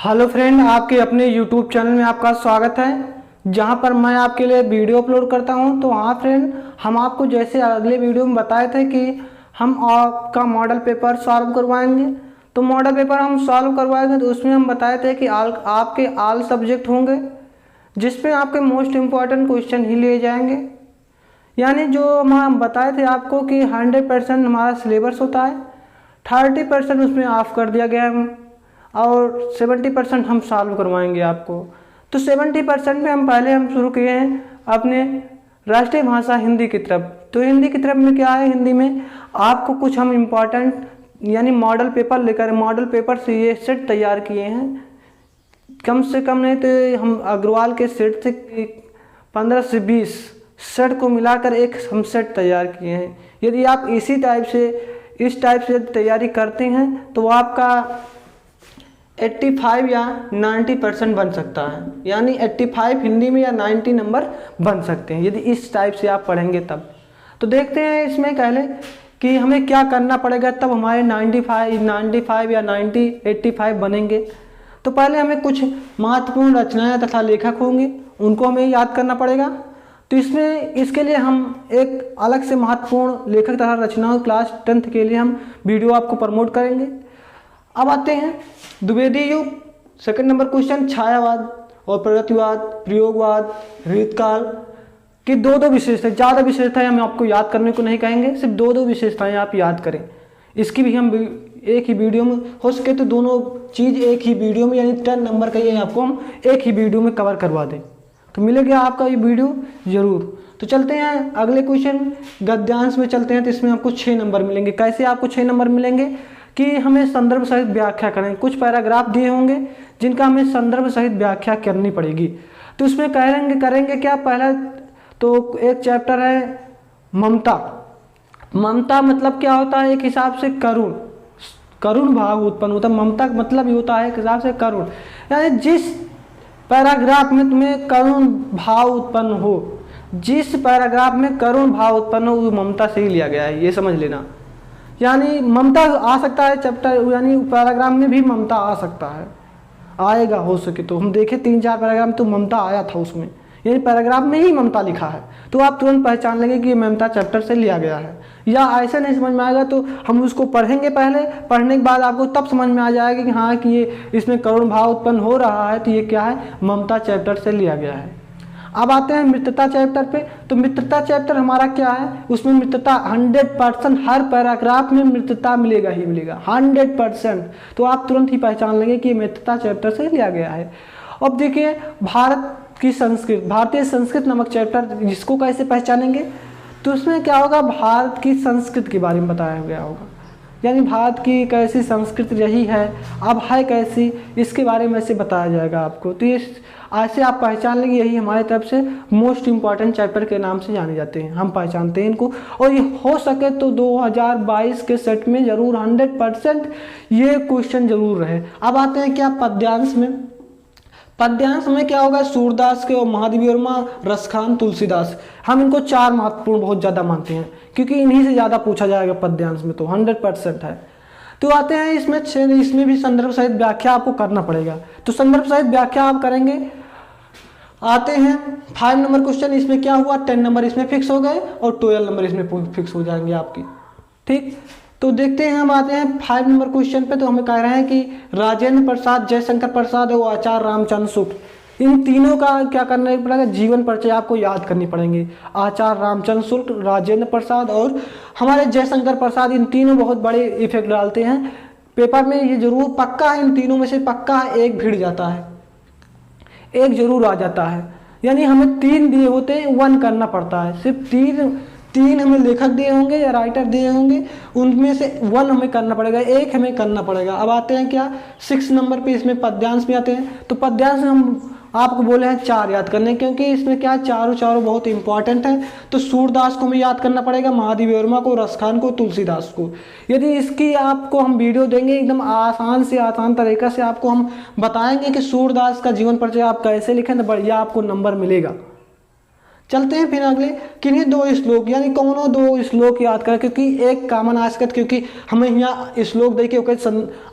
Hello friend, आपके अपने YouTube channel में आपका स्वागत है, जहां पर मैं आपके लिए वीडियो अपलोड करता हूं। तो हाँ फ्रेंड, हम आपको जैसे अगले वीडियो में बताए थे कि हम आपका मॉडल पेपर सॉल्व करवाएंगे। तो मॉडल पेपर हम सॉल्व करवाएंगे तो उसमें हम बताए थे कि आपके ऑल सब्जेक्ट होंगे, जिसमें आपके मोस्ट इम्पॉर्टेंट क्वेश्चन ही लिए जाएंगे। यानी जो हम बताए थे आपको कि 100% हमारा सिलेबस होता है, 30% उसमें ऑफ कर दिया गया है और 70% हम सॉल्व करवाएंगे आपको। तो 70% में हम शुरू किए हैं अपने राष्ट्रीय भाषा हिंदी की तरफ। तो हिंदी की तरफ में क्या है, हिंदी में आपको कुछ हम इम्पॉर्टेंट यानी मॉडल पेपर लेकर मॉडल पेपर से ये सेट तैयार किए हैं। कम से कम नहीं तो हम अग्रवाल के सेट से 15 से 20 सेट को मिलाकर एक हम सेट तैयार किए हैं। यदि आप इस टाइप से तैयारी करते हैं तो आपका 85 या 90% बन सकता है। यानी 85 हिंदी में या 90 नंबर बन सकते हैं यदि इस टाइप से आप पढ़ेंगे तब। तो देखते हैं इसमें पहले कि हमें क्या करना पड़ेगा तब हमारे 95 या 85 बनेंगे। तो पहले हमें कुछ महत्वपूर्ण रचनाएं तथा लेखक होंगे, उनको हमें याद करना पड़ेगा। तो इसके लिए हम एक अलग से महत्वपूर्ण लेखक तथा रचनाओं क्लास 10th के लिए हम वीडियो आपको प्रमोट करेंगे। अब आते हैं द्विवेदी युग। सेकंड नंबर क्वेश्चन, छायावाद और प्रगतिवाद, प्रयोगवाद, रीतकाल की दो विशेषताएं, ज़्यादा विशेषताएं हम आपको याद करने को नहीं कहेंगे, सिर्फ दो विशेषताएं आप याद करें। इसकी भी हम एक ही वीडियो में हो सके तो दोनों चीज़ एक ही वीडियो में यानी 10 नंबर का ये आपको हम एक ही वीडियो में कवर करवा दें। तो मिलेगा आपका ये वीडियो जरूर। तो चलते हैं अगले क्वेश्चन, गद्यांश में चलते हैं। तो इसमें आपको 6 नंबर मिलेंगे। कैसे आपको 6 नंबर मिलेंगे कि हमें संदर्भ सहित व्याख्या करें। कुछ पैराग्राफ दिए होंगे जिनका हमें संदर्भ सहित व्याख्या करनी पड़ेगी। तो इसमें करेंगे क्या, पहला तो एक चैप्टर है ममता। ममता मतलब क्या होता है, एक हिसाब से करुण भाव उत्पन्न होता है। ममता का मतलब ये होता है एक हिसाब से करुण, यानी जिस पैराग्राफ में तुम्हें करुण भाव उत्पन्न हो, जिस पैराग्राफ में करुण भाव उत्पन्न हो वो ममता से ही लिया गया है, ये समझ लेना। यानी ममता आ सकता है चैप्टर यानी पैराग्राफ में भी ममता आ सकता है, आएगा हो सके तो। हम देखे 3-4 पैराग्राफ तो ममता आया था उसमें, यानी पैराग्राफ में ही ममता लिखा है तो आप तुरंत पहचान लेंगे कि ये ममता चैप्टर से लिया गया है। या ऐसे नहीं समझ में आएगा तो हम उसको पढ़ेंगे, पहले पढ़ने के बाद आपको तब समझ में आ जाएगा कि हाँ कि ये इसमें करुण भाव उत्पन्न हो रहा है तो ये क्या है, ममता चैप्टर से लिया गया है। अब आते हैं मित्रता चैप्टर पे। तो मित्रता चैप्टर हमारा क्या है, उसमें मित्रता 100%, हर पैराग्राफ में मित्रता मिलेगा ही मिलेगा 100%। तो आप तुरंत ही पहचान लेंगे कि मित्रता चैप्टर से लिया गया है। अब देखिए भारतीय संस्कृत नामक चैप्टर, जिसको कैसे पहचानेंगे, तो उसमें क्या होगा, भारत की संस्कृत के बारे में बताया गया होगा। यानी भारत की कैसी संस्कृति रही है, अब है कैसी, इसके बारे में से बताया जाएगा आपको। तो ये ऐसे आप पहचान लेंगे, यही हमारी तरफ से मोस्ट इम्पॉर्टेंट चैप्टर के नाम से जाने जाते हैं, हम पहचानते हैं इनको। और ये हो सके तो 2022 के सेट में जरूर 100% ये क्वेश्चन जरूर रहे। अब आते हैं क्या, पद्यांश में। पद्यांश में क्या होगा, सूरदास के और महादेवी वर्मा, रसखान, तुलसीदास, हम इनको 4 महत्वपूर्ण बहुत ज़्यादा मानते हैं क्योंकि इन्हीं से ज़्यादा पूछा जाएगा पद्यांश में, तो 100% है। तो आते हैं इसमें भी संदर्भ सहित व्याख्या आपको करना पड़ेगा। तो संदर्भ सहित व्याख्या आप करेंगे। आते हैं 5 नंबर क्वेश्चन। इसमें क्या हुआ, 10 नंबर इसमें फिक्स हो गए और 12 नंबर इसमें फिक्स हो जाएंगे आपकी, ठीक। तो देखते हैं, हम आते हैं 5 नंबर क्वेश्चन पे। तो हमें कह रहे हैं कि राजेंद्र प्रसाद, जयशंकर प्रसाद और आचार्य रामचंद्र शुक्ल, इन तीनों का क्या करना पड़ेगा, जीवन परिचय आपको याद करनी पड़ेंगे। आचार्य रामचंद्र शुक्ल, राजेंद्र प्रसाद और हमारे जयशंकर प्रसाद, इन तीनों बहुत बड़े इफेक्ट डालते हैं पेपर में। ये जरूर पक्का है, इन तीनों में से पक्का एक भिड़ जाता है, एक जरूर आ जाता है। यानी हमें 3 दिए होते हैं, 1 करना पड़ता है। सिर्फ 3 हमें लेखक दिए होंगे या राइटर दिए होंगे, उनमें से 1 हमें करना पड़ेगा, 1 हमें करना पड़ेगा। अब आते हैं क्या, 6 नंबर पे, इसमें पद्यांश में आते हैं। तो पद्यांश हम आपको बोले हैं 4 याद करने, क्योंकि इसमें क्या चारों बहुत इंपॉर्टेंट है। तो सूरदास को हमें याद करना पड़ेगा, महादेवी वर्मा को, रसखान को, तुलसीदास को। यदि इसकी आपको हम वीडियो देंगे एकदम आसान से आसान तरीका से आपको हम बताएंगे कि सूरदास का जीवन परिचय आप कैसे लिखें तो बढ़िया आपको नंबर मिलेगा। चलते हैं फिर अगले, किन्हीं दो श्लोक यानी कौनों दो श्लोक याद करें, क्योंकि एक कॉमन आस्कत, क्योंकि हमें यहाँ श्लोक दे के ओके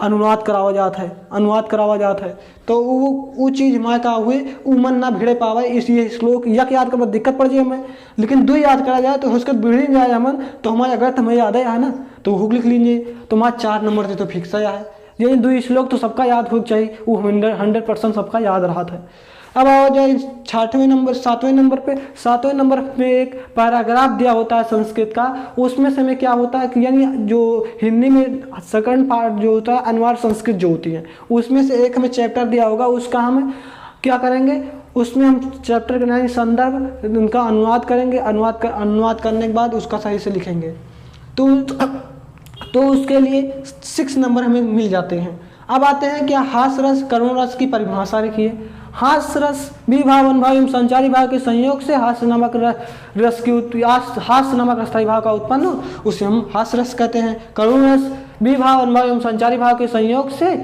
अनुवाद करावा जाता है तो वो चीज़ हमारे का हुए उमन ना भिड़े पावे, इसलिए श्लोक यक याद कर दिक्कत पड़ जाए हमें, लेकिन दो याद करा जाए तो उसके भिड़ जाए हमन, तो हमारे अगर हमें याद है ना तो हुक लिख लीजिए, तो हमारा 4 नंबर से तो फिक्स है। ये दो श्लोक तो सबका याद हो चाहिए, वो 100% सबका याद रहा था। अब आओ जाए 7वें नंबर में एक पैराग्राफ दिया होता है संस्कृत का, उसमें से में क्या होता है कि यानी जो हिंदी में सेकंड पार्ट जो होता है अनिवार्य संस्कृत जो होती है, उसमें से एक हमें चैप्टर दिया होगा, उसका हम क्या करेंगे, उसमें हम चैप्टर का यानी संदर्भ उनका अनुवाद करेंगे, अनुवाद करने के बाद उसका सही से लिखेंगे, तो उसके लिए 6 नंबर हमें मिल जाते हैं। अब आते हैं क्या हास रस करुण रस की परिभाषा लिखिए। हास रस विभाव अनुभाव एवं संचारी भाव के संयोग से हास्य नामक रस की हास्य नामक अस्थायी भाव का उत्पन्न हो, उसे हम हास रस कहते हैं। करुण रस विभाव अनुभाव एवं संचारी भाव के संयोग से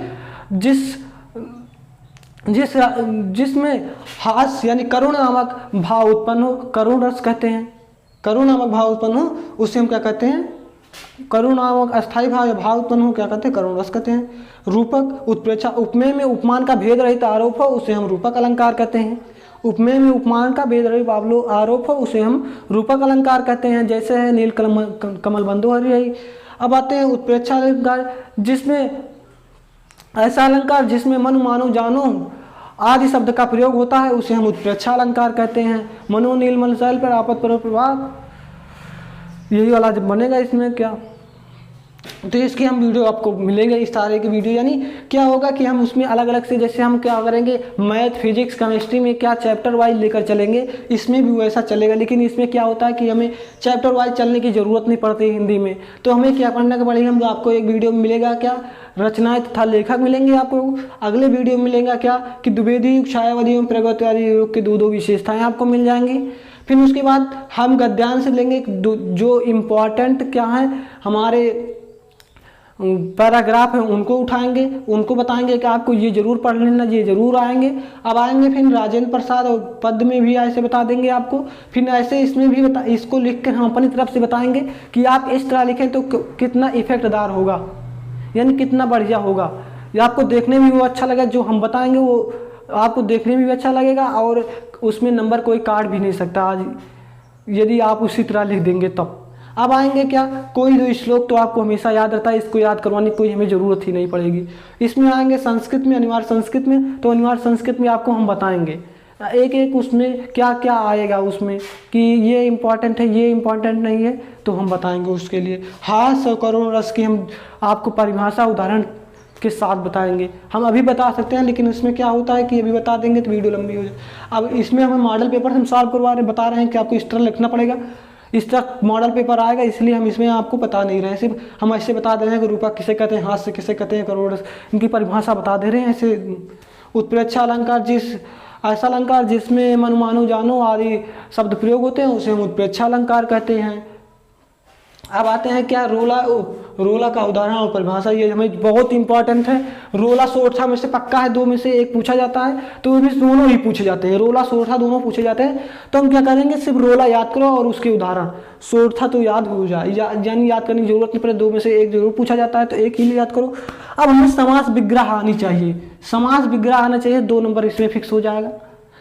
जिसमें हास्य यानी करुण नामक भाव उत्पन्न हो, करुण रस कहते हैं। करुण नामक भाव उत्पन्न हो उसे हम क्या कहते हैं, करुण नामक अस्थायी भाव या भाव उत्पन्न हो क्या कहते हैं, करुण रस कहते हैं। रूपक उत्प्रेक्षा उपमेय में उपमान का भेद रहित आरोप हो उसे हम रूपक अलंकार कहते हैं। उपमेय में उपमान का भेद रहित आरोप हो उसे हम रूपक अलंकार कहते हैं, जैसे है नील कमल बंधु हरि। अब आते हैं उत्प्रेक्षा अलंकार, जिसमें ऐसा अलंकार जिसमें मनु मानो जानो आदि शब्द का प्रयोग होता है उसे हम उत्प्रेक्षा अलंकार कहते हैं। मनो नीलमल शैल पर आपत पर प्रभाव, यही वाला जब बनेगा इसमें क्या, तो इसकी हम वीडियो आपको मिलेंगे, इस तरह की वीडियो, यानी क्या होगा कि हम उसमें अलग अलग से जैसे हम क्या करेंगे मैथ फिजिक्स केमिस्ट्री में क्या चैप्टर वाइज लेकर चलेंगे, इसमें भी वैसा चलेगा, लेकिन इसमें क्या होता है कि हमें चैप्टर वाइज चलने की ज़रूरत नहीं पड़ती हिंदी में, तो हमें क्या करना पड़ेगा, हम आपको एक वीडियो में मिलेगा क्या रचनाएं तथा लेखक मिलेंगे आपको, अगले वीडियो में मिलेगा क्या कि द्विवेदी युग छायावादी एवं प्रगतिवादी युग की दो विशेषताएँ आपको मिल जाएंगी। फिर उसके बाद हम गद्यांश से लेंगे जो इम्पोर्टेंट क्या है हमारे पैराग्राफ हैं उनको उठाएंगे, उनको बताएंगे कि आपको ये जरूर पढ़ लेना, ये जरूर आएंगे। अब आएंगे फिर राजेंद्र प्रसाद और पद में भी ऐसे बता देंगे आपको, फिर ऐसे इसमें भी इसको लिख कर हम अपनी तरफ से बताएंगे कि आप इस तरह लिखें तो कितना इफेक्टदार होगा, यानी कितना बढ़िया होगा, या आपको देखने में भी वो अच्छा लगेगा, जो हम बताएंगे वो आपको देखने में भी अच्छा लगेगा और उसमें नंबर कोई काट भी नहीं सकता आज यदि आप उसी तरह लिख देंगे तब। अब आएंगे क्या कोई दो श्लोक तो आपको हमेशा याद रहता है, इसको याद करवाने की कोई हमें ज़रूरत ही नहीं पड़ेगी। इसमें आएंगे संस्कृत में, अनिवार्य संस्कृत में, तो अनिवार्य संस्कृत में आपको हम बताएंगे एक एक उसमें क्या क्या आएगा उसमें कि ये इम्पॉर्टेंट है ये इम्पॉर्टेंट नहीं है, तो हम बताएंगे उसके लिए। हास्य और करुण रस की हम आपको परिभाषा उदाहरण के साथ बताएंगे, हम अभी बता सकते हैं लेकिन इसमें क्या होता है कि अभी बता देंगे तो वीडियो लंबी हो जाए। अब इसमें हमें मॉडल पेपर हम सॉल्व करवा रहे बता रहे हैं कि आपको इस तरह लिखना पड़ेगा, इस तरह मॉडल पेपर आएगा, इसलिए हम इसमें आपको बता नहीं रहे हैं, सिर्फ हम ऐसे बता दे रहे हैं कि रूपक किसे कहते हैं, हास्य किसे कहते हैं, करुण रस इनकी परिभाषा बता दे रहे हैं। ऐसे उत्प्रेक्षा अलंकार ऐसा अलंकार जिसमें मनु मानो जानो आदि शब्द प्रयोग होते हैं उसे हम उत्प्रेक्षा अलंकार कहते हैं। अब आते हैं क्या रोला का उदाहरण और परिभाषा, ये हमें बहुत इंपॉर्टेंट है। रोला सोरठा में से पक्का है, दो में से एक पूछा जाता है, तो इसमें दोनों ही पूछे जाते हैं, रोला सोरठा दोनों पूछे जाते हैं। तो हम क्या करेंगे सिर्फ रोला याद करो और उसके उदाहरण, सोरठा तो याद हो जाए यानी याद करने की जरूरत नहीं पड़े, दो में से एक जरूर पूछा जाता है तो एक ही याद करो। अब हमें समास विग्रह आनी चाहिए, समास विग्रह आना चाहिए, 2 नंबर इसमें फिक्स हो जाएगा।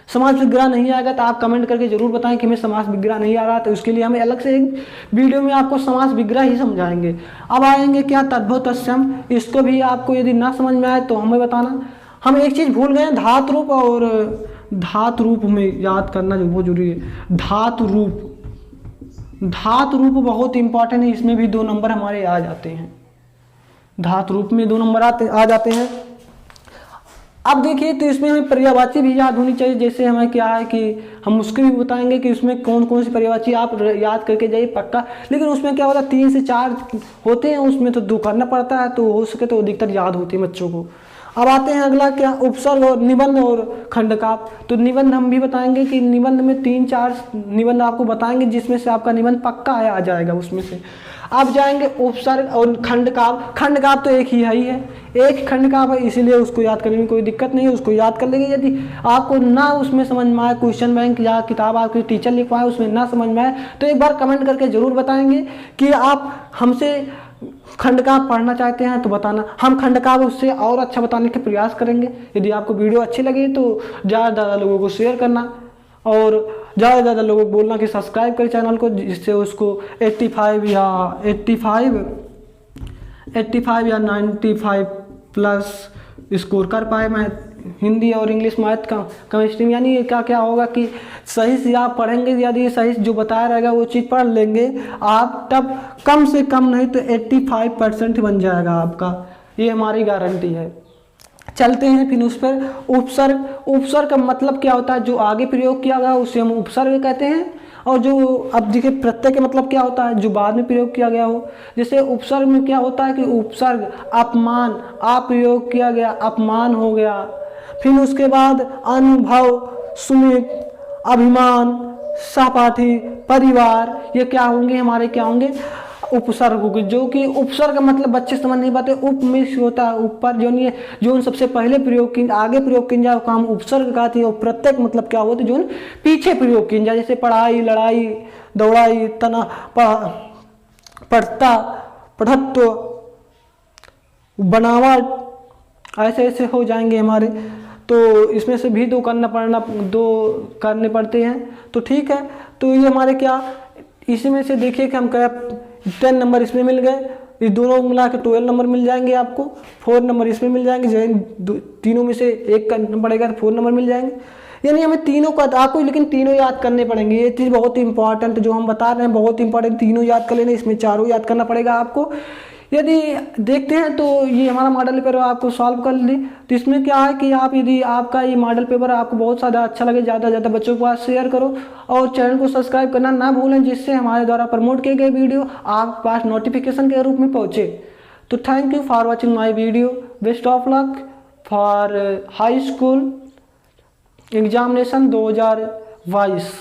समास विग्रह नहीं आएगा तो आप कमेंट करके जरूर बताएं कि हमें समास विग्रह नहीं आ रहा, तो उसके लिए हमें अलग से एक वीडियो में आपको समास विग्रह ही समझाएंगे। अब आएंगे क्या तद्भव तत्सम, इसको भी आपको यदि ना समझ में आए तो हमें बताना। हम एक चीज़ भूल गए धातु रूप, और धातु रूप में याद करना जो बहुत जरूरी है। धातु रूप बहुत इंपॉर्टेंट है, इसमें भी 2 नंबर हमारे आ जाते हैं, धातु रूप में 2 नंबर आ जाते हैं। अब देखिए तो इसमें हमें पर्यायवाची भी याद होनी चाहिए, जैसे हमें क्या है कि हम उसके भी बताएंगे कि उसमें कौन कौन सी पर्यायवाची आप याद करके जाइए पक्का, लेकिन उसमें क्या होता है 3 से 4 होते हैं, उसमें तो 2 करना पड़ता है, तो हो सके तो अधिकतर याद होती है बच्चों को। अब आते हैं अगला क्या उपसर्ग और निबंध और खंडकाव्य, तो निबंध हम भी बताएंगे कि निबंध में 3-4 निबंध आपको बताएंगे जिसमें से आपका निबंध पक्का आ जाएगा उसमें से। अब जाएंगे उपसर्ग और खंडकाव्य। खंडकाव्य तो एक ही है, एक खंडकाव्य है, इसीलिए उसको याद करने में कोई दिक्कत नहीं है, उसको याद कर लेंगे। यदि आपको ना उसमें समझ में आए, क्वेश्चन बैंक या किताब आपकी टीचर लिखवाए उसमें ना समझ में आए, तो एक बार कमेंट करके ज़रूर बताएंगे कि आप हमसे खंडकाव्य पढ़ना चाहते हैं तो बताना, हम खंडकाव्य उससे और अच्छा बताने के प्रयास करेंगे। यदि आपको वीडियो अच्छी लगी तो ज़्यादा ज़्यादा लोगों को शेयर करना और ज़्यादा से ज़्यादा लोगों को बोलना कि सब्सक्राइब करें चैनल को, जिससे उसको 85 या 95 प्लस स्कोर कर पाए। मैं हिंदी और इंग्लिश, मैथ का, केमिस्ट्री, यानी क्या क्या होगा कि सही से आप पढ़ेंगे, यदि सही से जो बताया रहेगा वो चीज़ पढ़ लेंगे आप, तब कम से कम नहीं तो 85% बन जाएगा आपका, ये हमारी गारंटी है। चलते हैं फिर उस पर। उपसर्ग। उपसर्ग का मतलब क्या होता है, जो आगे प्रयोग किया गया उसे हम उपसर्ग कहते हैं, और जो अब देखिए प्रत्यय का मतलब क्या होता है, जो बाद में प्रयोग किया गया हो। जैसे उपसर्ग में क्या होता है कि उपसर्ग अपमान, प्रयोग किया गया अपमान हो गया। फिर उसके बाद अनुभव, सुमित, अभिमान, सहपाठी, परिवार, ये क्या होंगे हमारे, क्या होंगे उपसर्ग होंगे। जो कि उपसर्ग का मतलब बच्चे समझ नहीं पाते, उप में होता है ऊपर, जो नहीं है, जो उन सबसे पहले प्रयोग की आगे प्रयोग की जाए काम उपसर्ग कहती है। और प्रत्येक मतलब क्या होता है, जो पीछे प्रयोग की जाए, जैसे पढ़ाई, लड़ाई, दौड़ाई, तना, पढ़ता, पढ़त्व, बनावट, ऐसे ऐसे हो जाएंगे हमारे। तो इसमें से भी दो करने पड़ते हैं, तो ठीक है। तो ये हमारे क्या, इसी में से देखिए कि हम क्या 10 नंबर इसमें मिल गए, ये दोनों मिला के 12 नंबर मिल जाएंगे आपको, 4 नंबर इसमें मिल जाएंगे, तीनों में से एक करना पड़ेगा तो 4 नंबर मिल जाएंगे। यानी हमें तीनों का आपको, लेकिन तीनों याद करने पड़ेंगे, ये चीज़ बहुत इंपॉर्टेंट जो हम बता रहे हैं, बहुत इंपॉर्टेंट, तीनों याद कर लेना, इसमें चारों याद करना पड़ेगा आपको। यदि देखते हैं तो ये हमारा मॉडल पेपर आपको सॉल्व कर ली। तो इसमें क्या है कि आप, यदि आपका ये मॉडल पेपर आपको बहुत ज़्यादा अच्छा लगे, ज़्यादा से ज़्यादा बच्चों के पास शेयर करो और चैनल को सब्सक्राइब करना ना भूलें, जिससे हमारे द्वारा प्रमोट किए गए वीडियो आप पास नोटिफिकेशन के रूप में पहुँचे। तो thank you for watching my video. Best of luck for high school examination 2022।